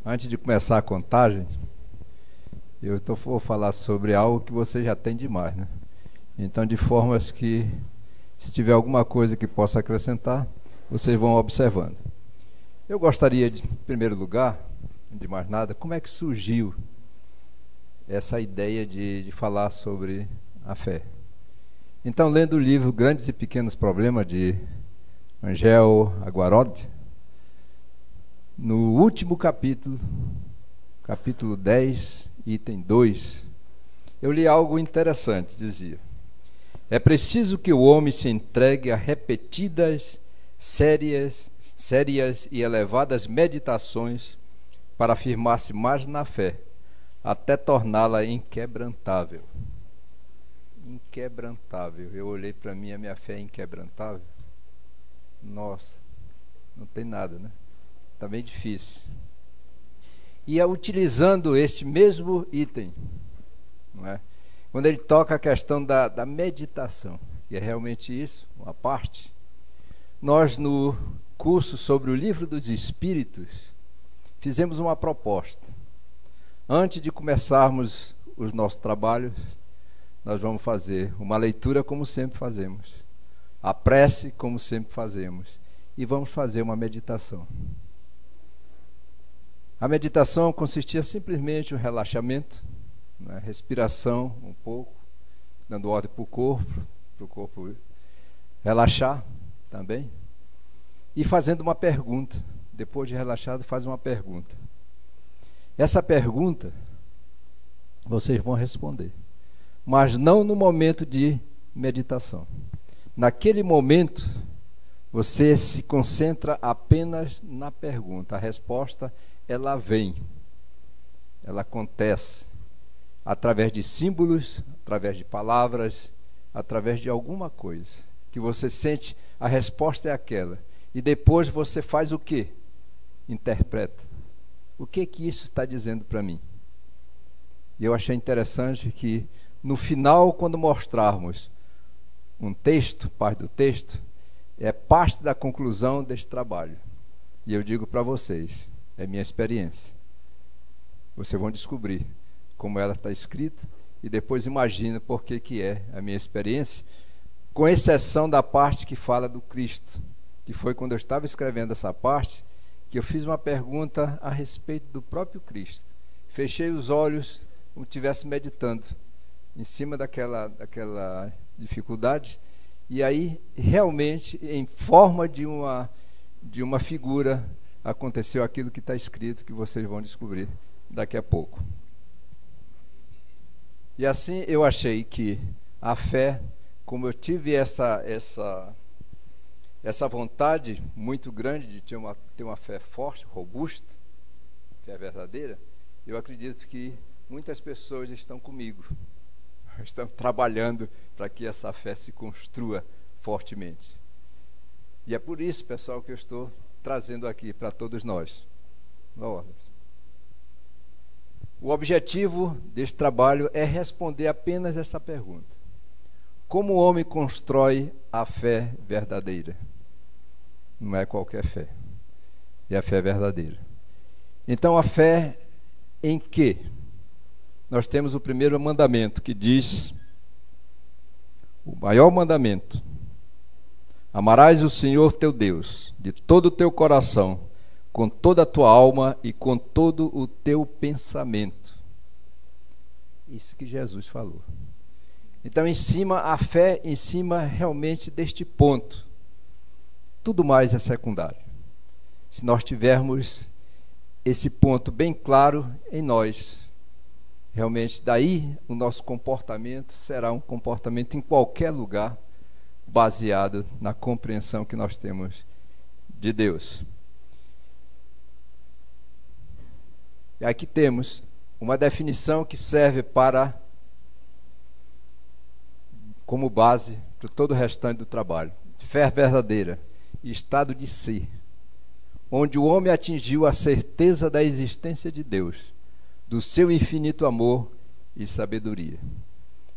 Antes de começar a contagem, vou falar sobre algo que você já tem demais, né? Então, de formas que, se tiver alguma coisa que possa acrescentar, vocês vão observando. Eu gostaria, em primeiro lugar, de mais nada, como é que surgiu essa ideia de falar sobre a fé? Então, lendo o livro Grandes e Pequenos Problemas, de Angel Aguarod, no último capítulo, capítulo 10, item 2, eu li algo interessante, dizia: é preciso que o homem se entregue a repetidas, sérias e elevadas meditações para afirmar-se mais na fé, até torná-la inquebrantável. Inquebrantável. Eu olhei para mim, a minha fé é inquebrantável? Nossa, não tem nada, né? Está bem difícil. E é utilizando este mesmo item, não é? Quando ele toca a questão da meditação, e é realmente isso, uma parte, nós no curso sobre o Livro dos Espíritos, fizemos uma proposta. Antes de começarmos os nossos trabalhos, nós vamos fazer uma leitura como sempre fazemos, a prece como sempre fazemos, e vamos fazer uma meditação. A meditação consistia simplesmente no relaxamento, né, respiração um pouco, dando ordem para o corpo relaxar também, e fazendo uma pergunta. Depois de relaxado, faz uma pergunta. Essa pergunta vocês vão responder, mas não no momento de meditação. Naquele momento, você se concentra apenas na pergunta. A resposta, ela vem, ela acontece através de símbolos, através de palavras, através de alguma coisa que você sente. A resposta é aquela, e depois você faz o quê? Interpreta. O que isso está dizendo para mim? E eu achei interessante que no final, quando mostrarmos um texto, parte do texto, é parte da conclusão deste trabalho. E eu digo para vocês, é minha experiência. Vocês vão descobrir como ela está escrita e depois imagina por que é a minha experiência, com exceção da parte que fala do Cristo, que foi quando eu estava escrevendo essa parte, que eu fiz uma pergunta a respeito do próprio Cristo. Fechei os olhos como se estivesse meditando em cima daquela dificuldade, e aí realmente, em forma de uma figura, aconteceu aquilo que está escrito, que vocês vão descobrir daqui a pouco. E assim eu achei que a fé, como eu tive essa vontade muito grande de ter uma fé forte, robusta, fé verdadeira, eu acredito que muitas pessoas estão comigo, estão trabalhando para que essa fé se construa fortemente. E é por isso, pessoal, que eu estou trazendo aqui para todos nós. O objetivo deste trabalho é responder apenas essa pergunta: como o homem constrói a fé verdadeira? Não é qualquer fé, é a fé verdadeira. Então, a fé em quê? Nós temos o primeiro mandamento, que diz, o maior mandamento: amarás o Senhor teu Deus de todo o teu coração, com toda a tua alma e com todo o teu pensamento. Isso que Jesus falou. Então, a fé em cima realmente deste ponto. Tudo mais é secundário. Se nós tivermos esse ponto bem claro em nós, realmente daí o nosso comportamento será um comportamento em qualquer lugar, baseado na compreensão que nós temos de Deus. E aqui temos uma definição que serve como base para todo o restante do trabalho. Fé verdadeira, estado de ser, onde o homem atingiu a certeza da existência de Deus, do seu infinito amor e sabedoria.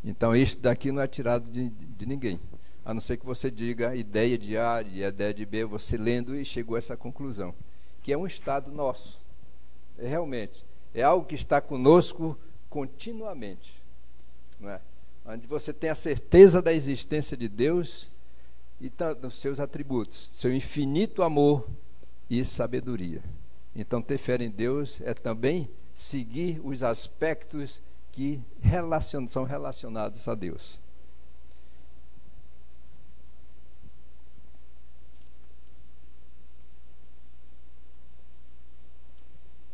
Então, isso daqui não é tirado de ninguém, a não ser que você diga a ideia de A e a ideia de B, você lendo e chegou a essa conclusão, que é um estado nosso. realmente, é algo que está conosco continuamente, não é? Onde você tem a certeza da existência de Deus e dos seus atributos, seu infinito amor e sabedoria. Então, ter fé em Deus é também seguir os aspectos que são relacionados a Deus.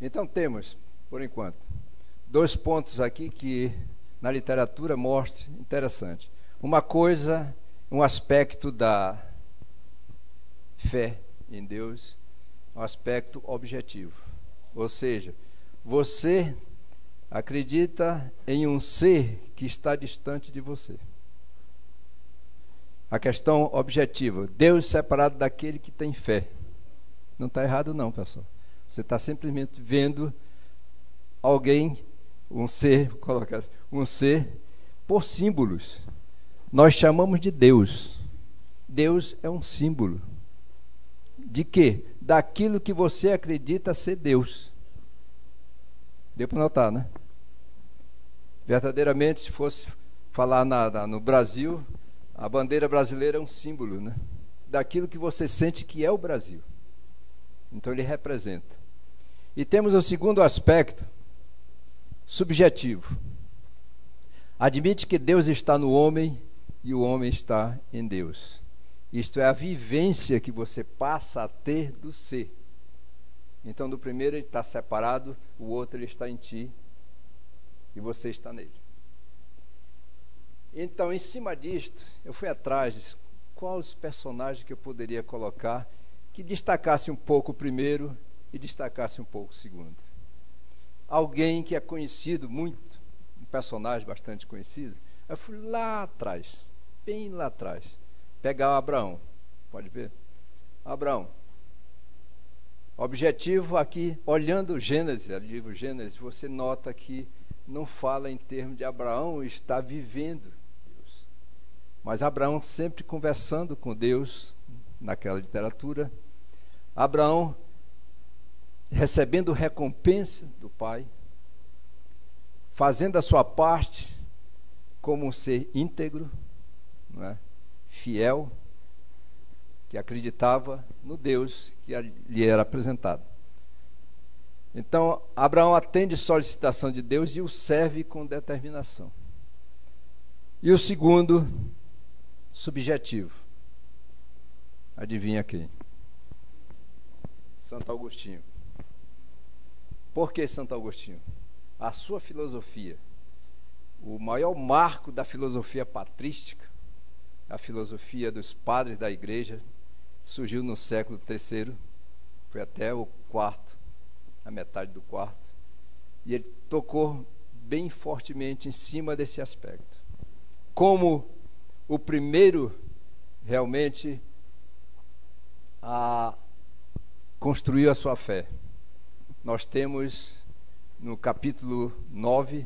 Então temos, por enquanto, 2 pontos aqui que na literatura mostram interessante. Uma coisa, um aspecto da fé em Deus, um aspecto objetivo. Ou seja, você acredita em um ser que está distante de você. A questão objetiva, Deus separado daquele que tem fé. Não está errado não, pessoal. Você está simplesmente vendo alguém, um ser, vou colocar assim, um ser por símbolos. Nós chamamos de Deus. Deus é um símbolo. De quê? Daquilo que você acredita ser Deus. Deu para notar, né? Verdadeiramente, se fosse falar no Brasil, a bandeira brasileira é um símbolo, né? Daquilo que você sente que é o Brasil. Então ele representa. E temos o segundo aspecto, subjetivo. Admite que Deus está no homem e o homem está em Deus. Isto é a vivência que você passa a ter do ser. Então, do primeiro ele está separado, o outro ele está em ti e você está nele. Então, em cima disto, eu fui atrás de quais os personagens que eu poderia colocar que destacasse um pouco o primeiro e destacasse um pouco o segundo. Alguém que é conhecido muito, um personagem bastante conhecido, eu fui lá atrás, bem lá atrás, pegar o Abraão, pode ver? Abraão. Objetivo aqui, olhando o Gênesis, o livro Gênesis, você nota que não fala em termos de Abraão estar vivendo Deus, mas Abraão sempre conversando com Deus, naquela literatura, Abraão recebendo recompensa do Pai, fazendo a sua parte como um ser íntegro, não é? Fiel, que acreditava no Deus que lhe era apresentado. Então, Abraão atende a solicitação de Deus e o serve com determinação. E o segundo, subjetivo. Adivinha quem? Santo Agostinho. Por que Santo Agostinho? A sua filosofia, o maior marco da filosofia patrística, a filosofia dos padres da igreja, surgiu no século III, foi até o quarto, a metade do quarto, e ele tocou bem fortemente em cima desse aspecto. Como o primeiro realmente construiu a sua fé. Nós temos no capítulo 9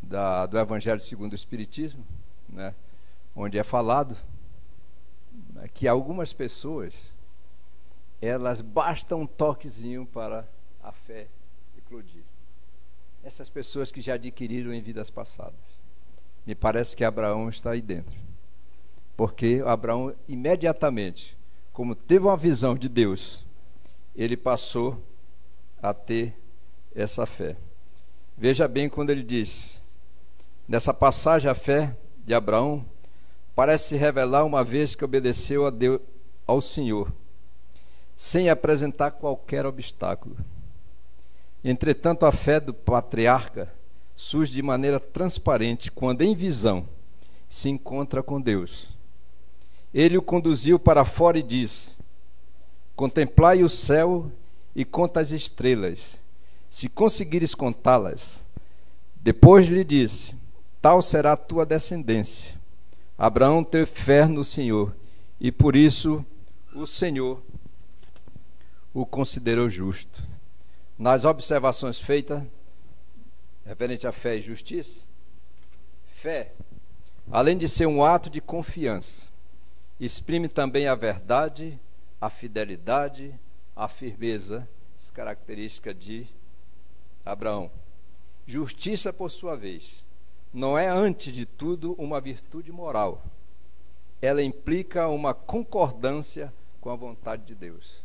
do Evangelho segundo o Espiritismo, né, onde é falado que algumas pessoas, elas basta um toquezinho para a fé eclodir. Essas pessoas que já adquiriram em vidas passadas. Me parece que Abraão está aí dentro. Porque Abraão imediatamente, como teve uma visão de Deus, ele passou a ter essa fé. Veja bem quando ele diz, nessa passagem a fé de Abraão parece se revelar uma vez que obedeceu a Deus, ao Senhor, sem apresentar qualquer obstáculo. Entretanto, a fé do patriarca surge de maneira transparente quando em visão se encontra com Deus. Ele o conduziu para fora e disse: contemplai o céu e conta as estrelas, se conseguires contá-las. Depois lhe disse: tal será a tua descendência. Abraão teve fé no Senhor, e por isso o Senhor o considerou justo. Nas observações feitas referente à fé e justiça, fé, além de ser um ato de confiança, exprime também a verdade, a fidelidade, a firmeza características de Abraão. Justiça, por sua vez, não é, antes de tudo, uma virtude moral. Ela implica uma concordância com a vontade de Deus.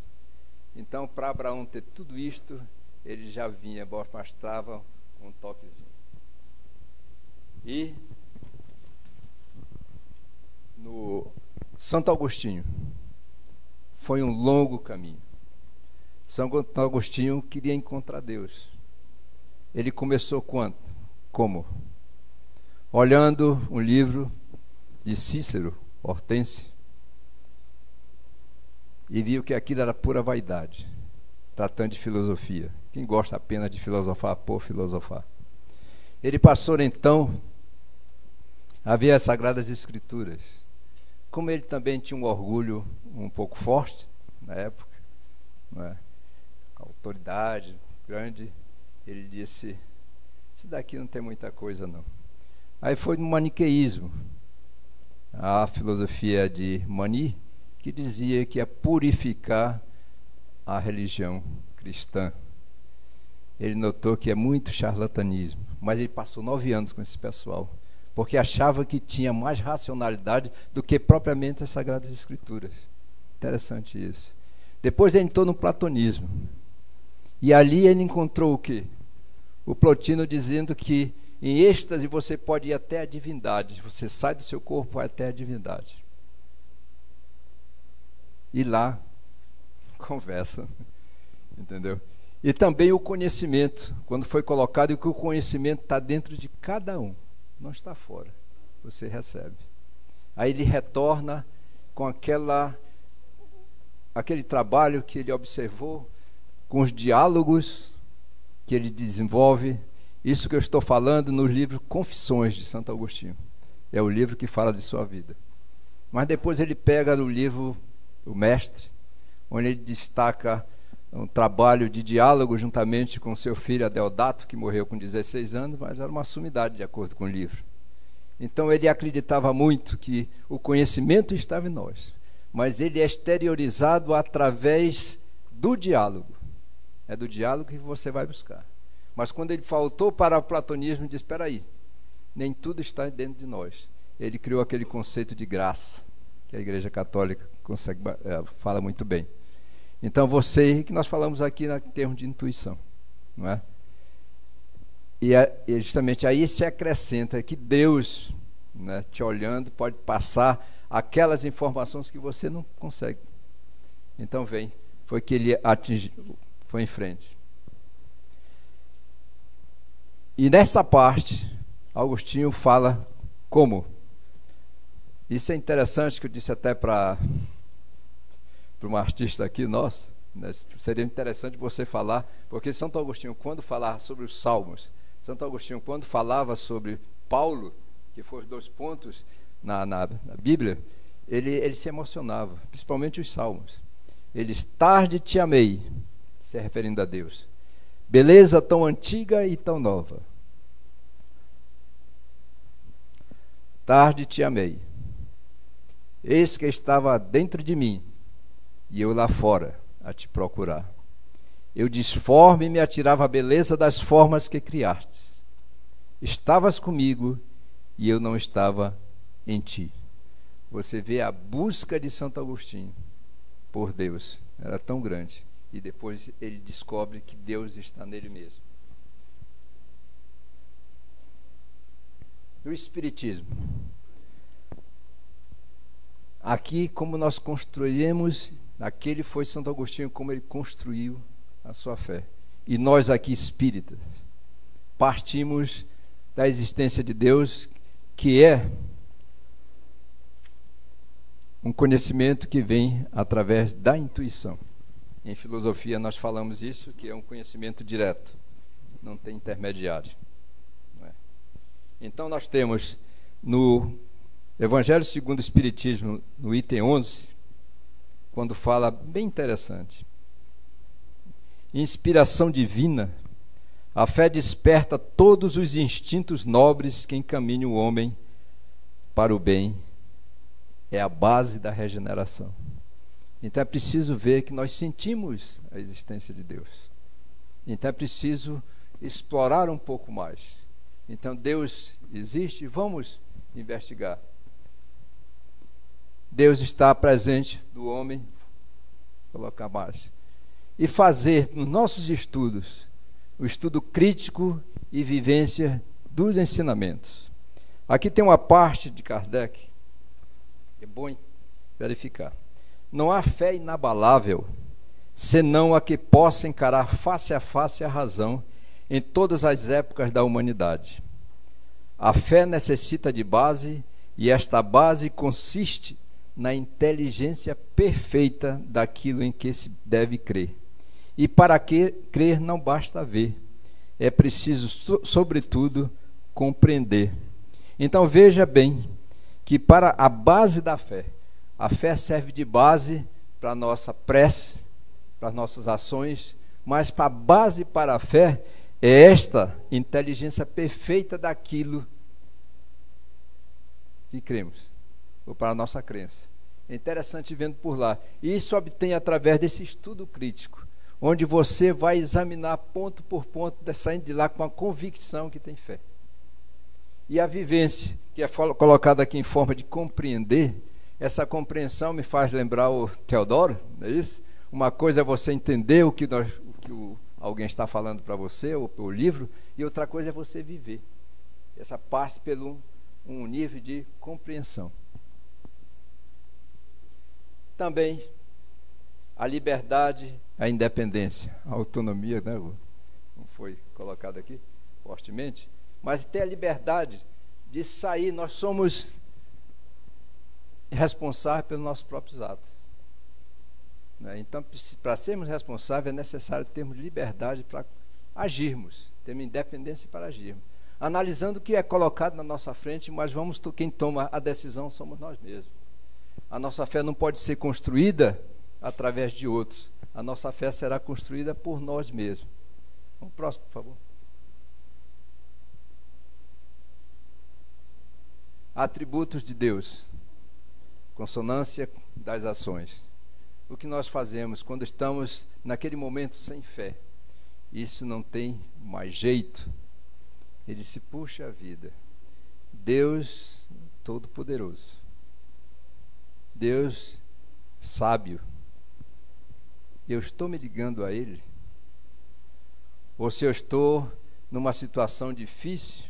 Então, para Abraão ter tudo isto, ele já vinha, mostrava um toquezinho. E no Santo Agostinho, foi um longo caminho. Santo Agostinho queria encontrar Deus. Ele começou quando? Como? Olhando um livro de Cícero, Hortêncio, e viu que aquilo era pura vaidade, tratando de filosofia. Quem gosta apenas de filosofar, por filosofar. Ele passou então a ver as Sagradas Escrituras. Como ele também tinha um orgulho um pouco forte na época, não é? Autoridade grande, ele disse: isso daqui não tem muita coisa não. Aí foi no maniqueísmo, a filosofia de Mani, que dizia que ia purificar a religião cristã. Ele notou que é muito charlatanismo, mas ele passou 9 anos com esse pessoal, porque achava que tinha mais racionalidade do que propriamente as Sagradas Escrituras. Interessante isso. Depois ele entrou no platonismo, e ali ele encontrou o quê? O Plotino dizendo que em êxtase você pode ir até a divindade, você sai do seu corpo, vai até a divindade. E lá conversa, entendeu? E também o conhecimento, quando foi colocado que o conhecimento está dentro de cada um, não está fora, você recebe. Aí ele retorna com aquele trabalho que ele observou, com os diálogos que ele desenvolve. Isso que eu estou falando no livro Confissões de Santo Agostinho. É o livro que fala de sua vida. Mas depois ele pega no livro O Mestre, onde ele destaca um trabalho de diálogo juntamente com seu filho Adeodato, que morreu com 16 anos, mas era uma sumidade de acordo com o livro. Então ele acreditava muito que o conhecimento estava em nós, mas ele é exteriorizado através do diálogo. É do diálogo que você vai buscar. Mas quando ele faltou para o platonismo, ele disse: espera aí, nem tudo está dentro de nós. Ele criou aquele conceito de graça, que a Igreja Católica fala muito bem. Então você, que nós falamos aqui em termos de intuição, não é? E justamente aí se acrescenta que Deus, né, te olhando, pode passar aquelas informações que você não consegue. Então foi que ele atingiu, foi em frente. E nessa parte, Agostinho fala como. Isso é interessante, que eu disse até para uma artista aqui, nossa, né, seria interessante você falar, porque Santo Agostinho, quando falava sobre os Salmos, Santo Agostinho, quando falava sobre Paulo, que foram os 2 pontos na Bíblia, ele se emocionava, principalmente os Salmos. Ele diz: tarde te amei, se referindo a Deus, beleza tão antiga e tão nova. Tarde te amei, eis que estava dentro de mim, e eu lá fora a te procurar. Eu disforme me atirava a beleza das formas que criastes. Estavas comigo e eu não estava em ti. Você vê a busca de Santo Agostinho por Deus, era tão grande, e depois ele descobre que Deus está nele mesmo. E o Espiritismo. Aqui, como nós construiremos, aquele foi Santo Agostinho, como ele construiu a sua fé. E nós aqui, espíritas, partimos da existência de Deus, que é um conhecimento que vem através da intuição. Em filosofia nós falamos isso, que é um conhecimento direto, não tem intermediário. Não é? Então nós temos no Evangelho segundo o Espiritismo, no item 11, quando fala, bem interessante: inspiração divina, a fé desperta todos os instintos nobres que encaminham o homem para o bem, é a base da regeneração. Então é preciso ver que nós sentimos a existência de Deus. Então é preciso explorar um pouco mais. Então Deus existe, vamos investigar. Deus está presente do homem, vou colocar mais, e fazer nos nossos estudos o estudo crítico e vivência dos ensinamentos. Aqui tem uma parte de Kardec, é bom verificar. Não há fé inabalável, senão a que possa encarar face a face a razão em todas as épocas da humanidade. A fé necessita de base, e esta base consiste na inteligência perfeita daquilo em que se deve crer. E para que crer não basta ver, é preciso, sobretudo, compreender. Então veja bem que para a base da fé, a fé serve de base para a nossa prece, para as nossas ações, mas para a base para a fé é esta inteligência perfeita daquilo que cremos, ou para a nossa crença. É interessante vendo por lá. E isso obtém através desse estudo crítico, onde você vai examinar ponto por ponto, saindo de lá com a convicção que tem fé. E a vivência, que é colocada aqui em forma de compreender, essa compreensão me faz lembrar o Teodoro, não é isso? Uma coisa é você entender o que alguém está falando para você, ou o livro, e outra coisa é você viver. Essa parte pelo um nível de compreensão. Também a liberdade, a independência, a autonomia, né? Não foi colocado aqui fortemente, mas ter a liberdade de sair. Nós somos responsáveis pelos nossos próprios atos, né? Então, para sermos responsáveis, é necessário termos liberdade para agirmos, termos independência para agirmos, analisando o que é colocado na nossa frente, mas quem toma a decisão somos nós mesmos. A nossa fé não pode ser construída através de outros. A nossa fé será construída por nós mesmos. Vamos próximo, por favor. Atributos de Deus. Consonância das ações. O que nós fazemos quando estamos naquele momento sem fé? Isso não tem mais jeito. Ele se puxa a vida. Deus Todo-Poderoso. Deus sábio. Eu estou me ligando a Ele? Ou se eu estou numa situação difícil,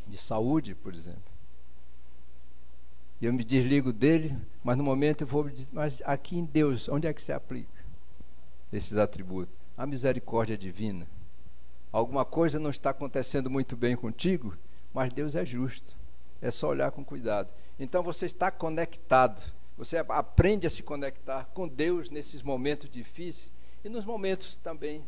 de saúde, por exemplo, e eu me desligo dele, mas no momento eu vou dizer, mas aqui em Deus, onde é que se aplica esses atributos? A misericórdia divina. Alguma coisa não está acontecendo muito bem contigo, mas Deus é justo. É só olhar com cuidado. Então você está conectado. Você aprende a se conectar com Deus nesses momentos difíceis e nos momentos também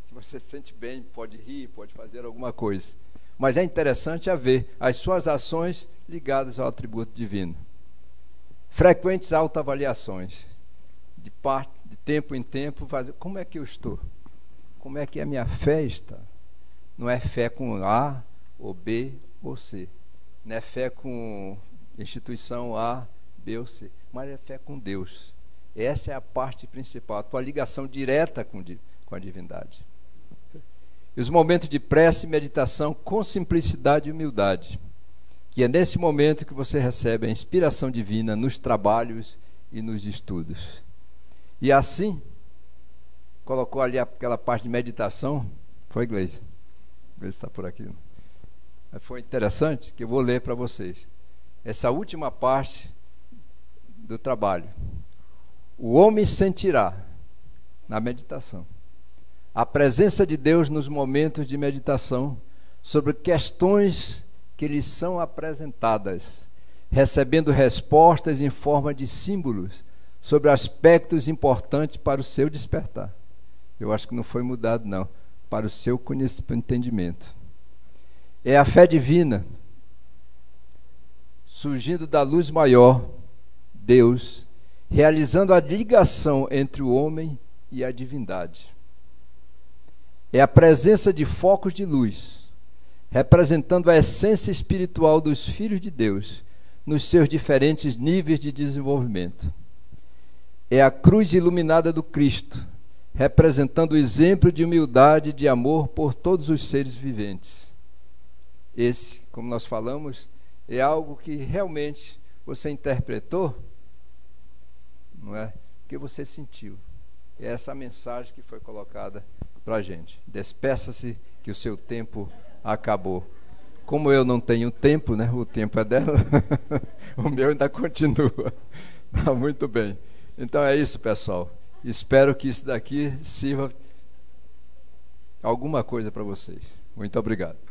que você se sente bem, pode rir, pode fazer alguma coisa. Mas é interessante ver as suas ações ligadas ao atributo divino. Frequentes autoavaliações. De tempo em tempo, como é que eu estou? Como é que a minha fé está? Não é fé com A, ou B, ou C. Não é fé com instituição A, B ou C. Mas é fé com Deus. Essa é a parte principal, a tua ligação direta com a divindade. E os momentos de prece e meditação com simplicidade e humildade, que é nesse momento que você recebe a inspiração divina nos trabalhos e nos estudos. E assim, colocou ali aquela parte de meditação, foi, Gleice? Gleice está por aqui. Foi interessante, que eu vou ler para vocês. Essa última parte do trabalho. O homem sentirá, na meditação, a presença de Deus nos momentos de meditação sobre questões que lhes são apresentadas, recebendo respostas em forma de símbolos sobre aspectos importantes para o seu despertar. Eu acho que não foi mudado, não. Para o seu entendimento. É a fé divina, surgindo da luz maior, Deus, realizando a ligação entre o homem e a divindade. É a presença de focos de luz, representando a essência espiritual dos filhos de Deus, nos seus diferentes níveis de desenvolvimento. É a cruz iluminada do Cristo, representando o exemplo de humildade e de amor por todos os seres viventes. Esse, como nós falamos, é algo que realmente você interpretou, não é? Que você sentiu. É essa mensagem que foi colocada para a gente. Despeça-se que o seu tempo acabou. Como eu não tenho tempo, né? O tempo é dela, o meu ainda continua. Tá muito bem. Então é isso, pessoal. Espero que isso daqui sirva alguma coisa para vocês. Muito obrigado.